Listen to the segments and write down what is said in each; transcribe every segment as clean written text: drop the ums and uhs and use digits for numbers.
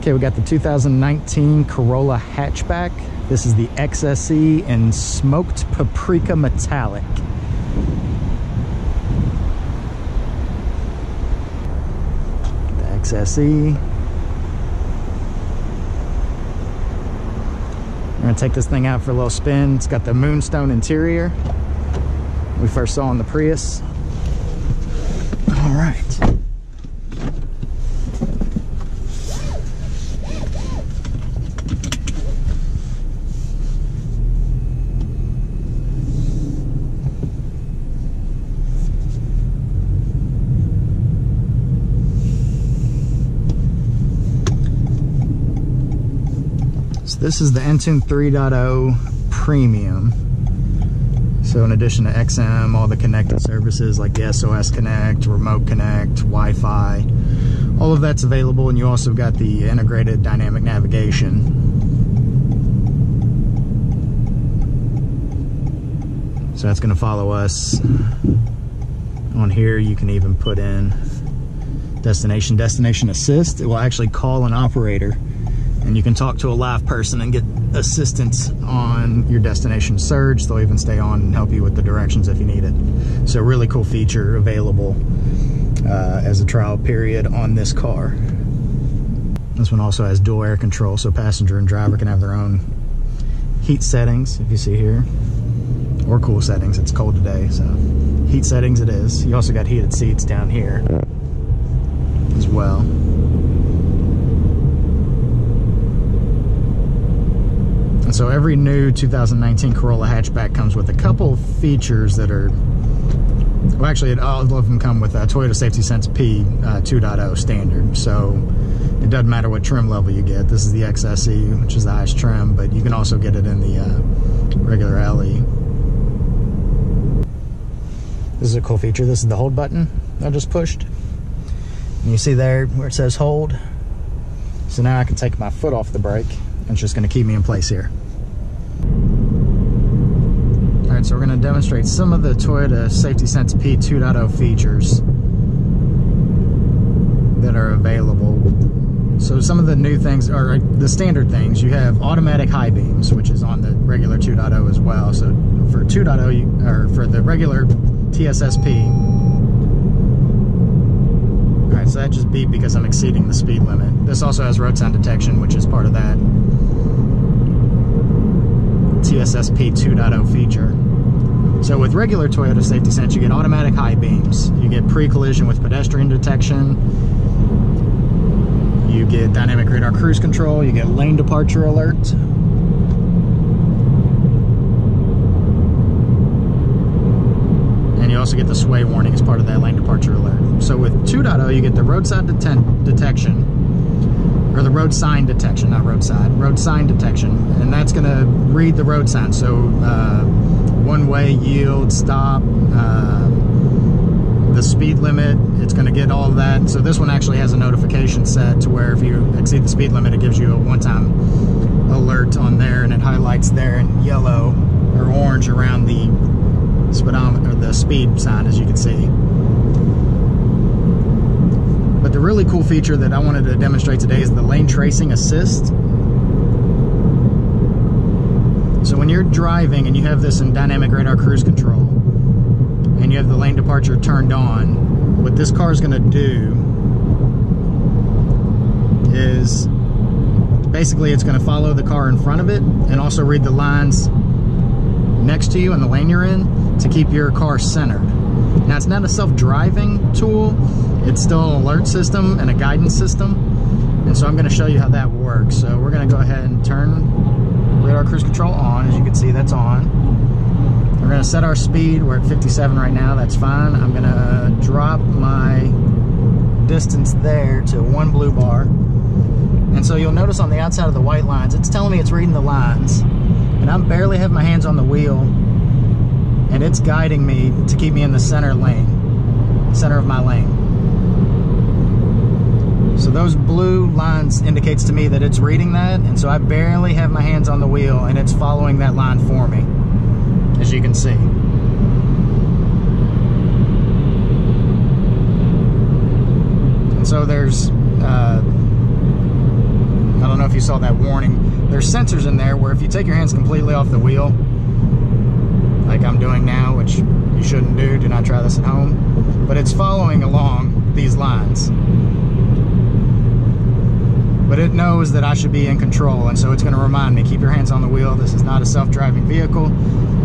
Okay, we got the 2019 Corolla Hatchback. This is the XSE in Smoked Paprika Metallic. The XSE. We're gonna take this thing out for a little spin. It's got the moonstone interior we first saw on the Prius. All right. This is the Entune 3.0 Premium. So in addition to XM, all the connected services like the SOS Connect, Remote Connect, Wi-Fi, all of that's available, and you also got the integrated dynamic navigation. So that's going to follow us. On here you can even put in destination assist. It will actually call an operator, and you can talk to a live person and get assistance on your destination surge. They'll even stay on and help you with the directions if you need it. So really cool feature available as a trial period on this car. This one also has dual air control, so passenger and driver can have their own heat settings, if you see here, or cool settings. It's cold today, so heat settings it is. You also got heated seats down here as well. And so every new 2019 Corolla Hatchback comes with a couple features that are, well, actually all of them come with a Toyota Safety Sense P 2.0 standard. So it doesn't matter what trim level you get. This is the XSE, which is the highest trim, but you can also get it in the regular LE. This is a cool feature. This is the hold button I just pushed. And you see there where it says hold. So now I can take my foot off the brake, and it's just going to keep me in place here. Alright, so we're going to demonstrate some of the Toyota Safety Sense P 2.0 features that are available. So some of the new things are the standard things. You have automatic high beams, which is on the regular 2.0 as well. So for 2.0, or for the regular TSSP, alright, so that just beeped because I'm exceeding the speed limit. This also has road sign detection, which is part of that TSSP 2.0 feature. So with regular Toyota Safety Sense, you get automatic high beams, you get pre-collision with pedestrian detection, you get dynamic radar cruise control, you get lane departure alert, and you also get the sway warning as part of that lane departure alert. So with 2.0, you get the roadside detection, or the road sign detection, not roadside, road sign detection, and that's going to read the road sign. So one way, yield, stop, the speed limit, it's going to get all of that. So this one actually has a notification set to where if you exceed the speed limit, it gives you a one-time alert on there, and it highlights there in yellow or orange around the speedometer, or the speed sign, as you can see. But the really cool feature that I wanted to demonstrate today is the lane tracing assist. So when you're driving and you have this in dynamic radar cruise control and you have the lane departure turned on, what this car is going to do is basically it's going to follow the car in front of it and also read the lines next to you in the lane you're in to keep your car centered. Now, it's not a self-driving tool, it's still an alert system and a guidance system, and so I'm going to show you how that works. So we're going to go ahead and turn radar cruise control on. As you can see, that's on. We're going to set our speed. We're at 57 right now, that's fine. I'm going to drop my distance there to 1 blue bar, and so you'll notice on the outside of the white lines, it's telling me it's reading the lines, and I barely have my hands on the wheel, and it's guiding me to keep me in the center lane, center of my lane. So those blue lines indicates to me that it's reading that, and so I barely have my hands on the wheel, and it's following that line for me, as you can see. And so there's if you saw that warning. There's sensors in there where if you take your hands completely off the wheel, like I'm doing now, which you shouldn't do not try this at home, but it's following along these lines. But it knows that I should be in control, and so it's going to remind me, keep your hands on the wheel. This is not a self-driving vehicle.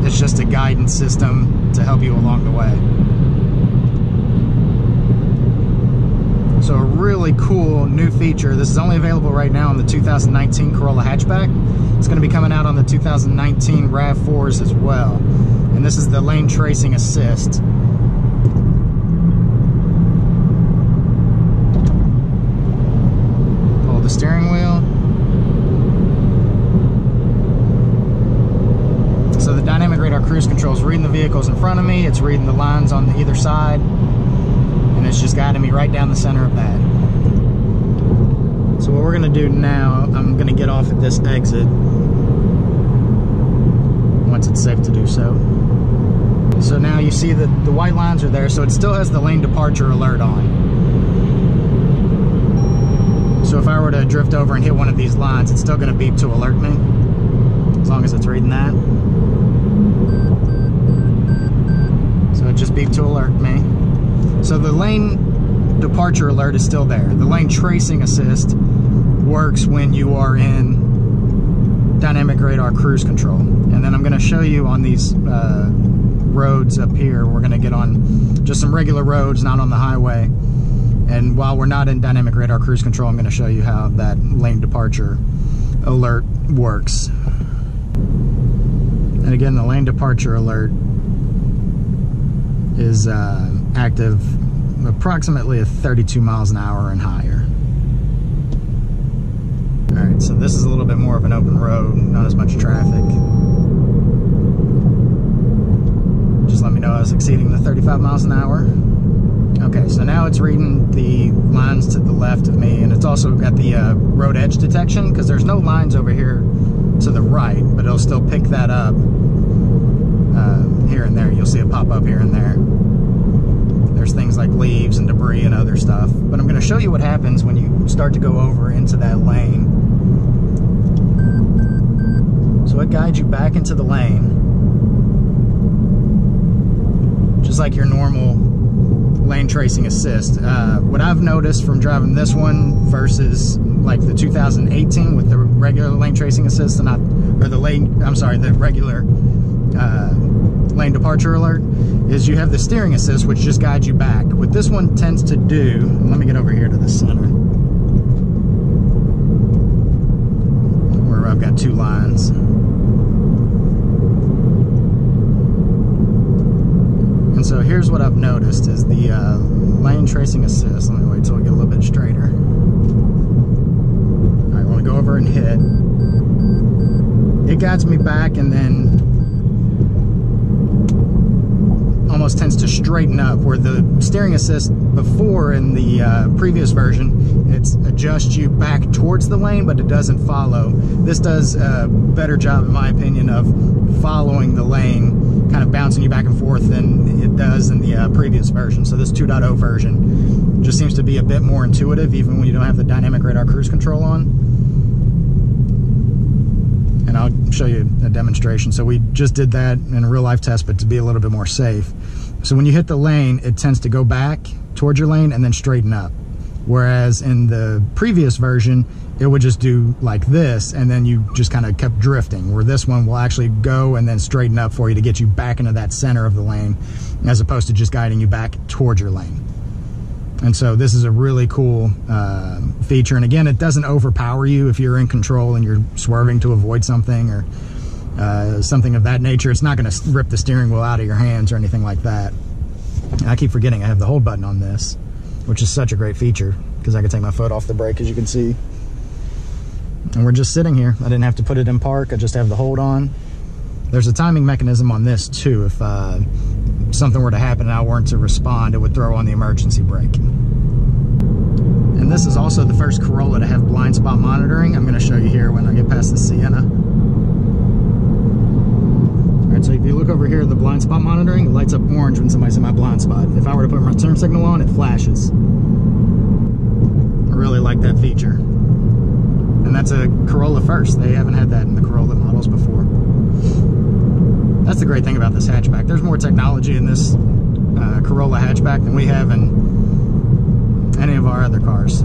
It's just a guidance system to help you along the way. So a really cool new feature. This is only available right now on the 2019 Corolla Hatchback. It's going to be coming out on the 2019 RAV4s as well. And this is the lane tracing assist. Hold the steering wheel. So the dynamic radar cruise control is reading the vehicles in front of me. It's reading the lines on either side. And it's just guiding me right down the center of that. So what we're going to do now, I'm going to get off at this exit once it's safe to do so. So now you see that the white lines are there, so it still has the lane departure alert on. So if I were to drift over and hit one of these lines, it's still going to beep to alert me, as long as it's reading that. So it just beeped to alert me. So the lane departure alert is still there. The lane tracing assist works when you are in dynamic radar cruise control. And then I'm going to show you on these roads up here. We're going to get on just some regular roads, not on the highway. And while we're not in dynamic radar cruise control, I'm going to show you how that lane departure alert works. And again, the lane departure alert is active approximately at 32 miles an hour and higher. Alright, so this is a little bit more of an open road, not as much traffic. Just let me know I was exceeding the 35 miles an hour. Okay, so now it's reading the lines to the left of me, and it's also got the road edge detection, because there's no lines over here to the right, but it'll still pick that up here and there. You'll see it pop up here and there. There's things like leaves and debris and other stuff. But I'm going to show you what happens when you start to go over into that lane. So it guides you back into the lane, just like your normal lane tracing assist. What I've noticed from driving this one versus like the 2018 with the regular lane tracing assist, and the regular lane departure alert, is you have the steering assist, which just guides you back. What this one tends to do, let me get over here to the center, where I've got two lines. And so here's what I've noticed is the lane tracing assist. Let me wait till we get a little bit straighter. All right, I want to go over and hit. It guides me back and then almost tends to straighten up, where the steering assist before in the previous version, it adjusts you back towards the lane, but it doesn't follow. This does a better job, in my opinion, of following the lane, kind of bouncing you back and forth than it does in the previous version. So this 2.0 version just seems to be a bit more intuitive, even when you don't have the dynamic radar cruise control on. And I'll show you a demonstration. So we just did that in a real life test, but to be a little bit more safe. So when you hit the lane, it tends to go back towards your lane and then straighten up. Whereas in the previous version, it would just do like this, and then you just kind of kept drifting, where this one will actually go and then straighten up for you to get you back into that center of the lane, as opposed to just guiding you back towards your lane. And so this is a really cool feature. And again, it doesn't overpower you if you're in control and you're swerving to avoid something or something of that nature. It's not going to rip the steering wheel out of your hands or anything like that. And I keep forgetting I have the hold button on this, which is such a great feature, because I can take my foot off the brake, as you can see. And we're just sitting here. I didn't have to put it in park. I just have the hold on. There's a timing mechanism on this too. If something were to happen and I weren't to respond, it would throw on the emergency brake. And this is also the first Corolla to have blind spot monitoring. I'm going to show you here when I get past the Sienna. Alright, so if you look over here, the blind spot monitoring, it lights up orange when somebody's in my blind spot. If I were to put my turn signal on, it flashes. I really like that feature. And and that's a Corolla first. They haven't had that in the Corolla models before. That's the great thing about this hatchback. There's more technology in this Corolla hatchback than we have in any of our other cars,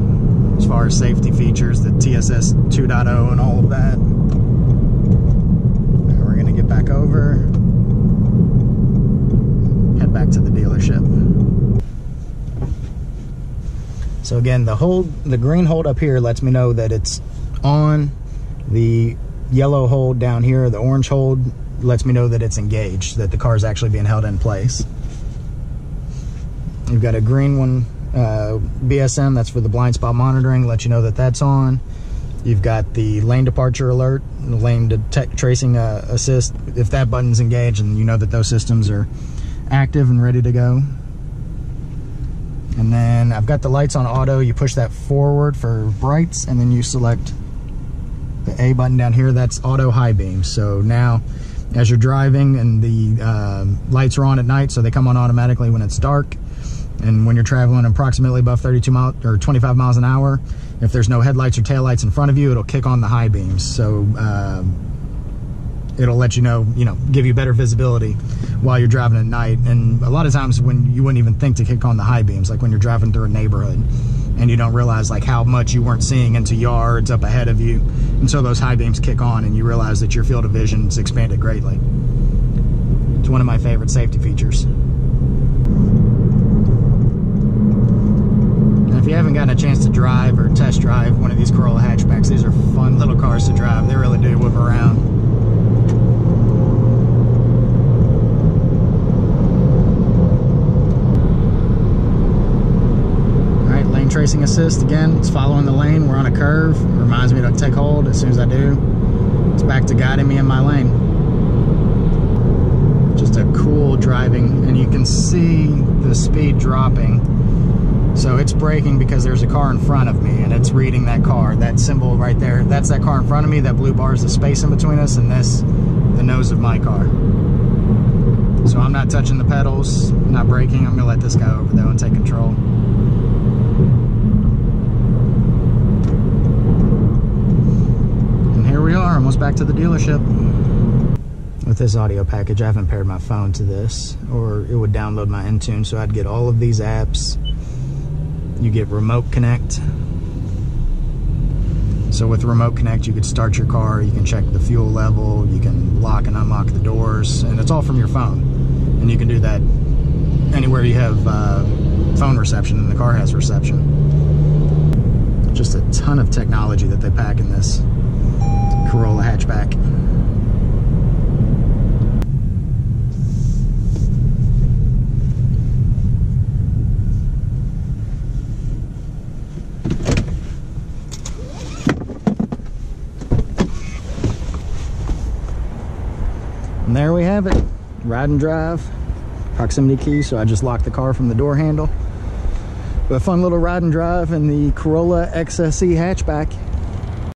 as far as safety features, the TSS 2.0 and all of that. Now we're gonna get back over, head back to the dealership. So again, the green hold up here lets me know that it's on. The yellow hold down here, the orange hold, lets me know that it's engaged, that the car is actually being held in place. You've got a green one, BSM, that's for the blind spot monitoring, let you know that that's on. You've got the lane departure alert, the lane tracing assist. If that button's engaged, and you know that those systems are active and ready to go. And then I've got the lights on auto. You push that forward for brights, and then you select the A button down here. That's auto high beam. So now, as you're driving and the lights are on at night, so they come on automatically when it's dark. And when you're traveling approximately above 32 miles or 25 miles an hour, if there's no headlights or taillights in front of you, it'll kick on the high beams. So it'll let you know, give you better visibility while you're driving at night. And a lot of times when you wouldn't even think to kick on the high beams, like when you're driving through a neighborhood and you don't realize like how much you weren't seeing into yards up ahead of you until those high beams kick on and you realize that your field of vision's expanded greatly. It's one of my favorite safety features. And if you haven't gotten a chance to drive or test drive one of these Corolla hatchbacks, these are fun little cars to drive. They really do whip around. Tracing assist, again, it's following the lane. We're on a curve. It reminds me to take hold. As soon as I do, it's back to guiding me in my lane. Just a cool driving, and you can see the speed dropping. So it's braking because there's a car in front of me, and it's reading that car. That symbol right there, that's that car in front of me. That blue bar is the space in between us, and this, the nose of my car. So I'm not touching the pedals, not braking. I'm gonna let this guy over though and take control. We are almost back to the dealership. With this audio package, I haven't paired my phone to this, or it would download my Intune, so I'd get all of these apps. You get Remote Connect. So with Remote Connect, you could start your car, you can check the fuel level, you can lock and unlock the doors, and it's all from your phone. And you can do that anywhere you have phone reception and the car has reception. Just a ton of technology that they pack in this Corolla hatchback. And there we have it. Ride and drive. Proximity key, so I just locked the car from the door handle. But a fun little ride and drive in the Corolla XSE hatchback.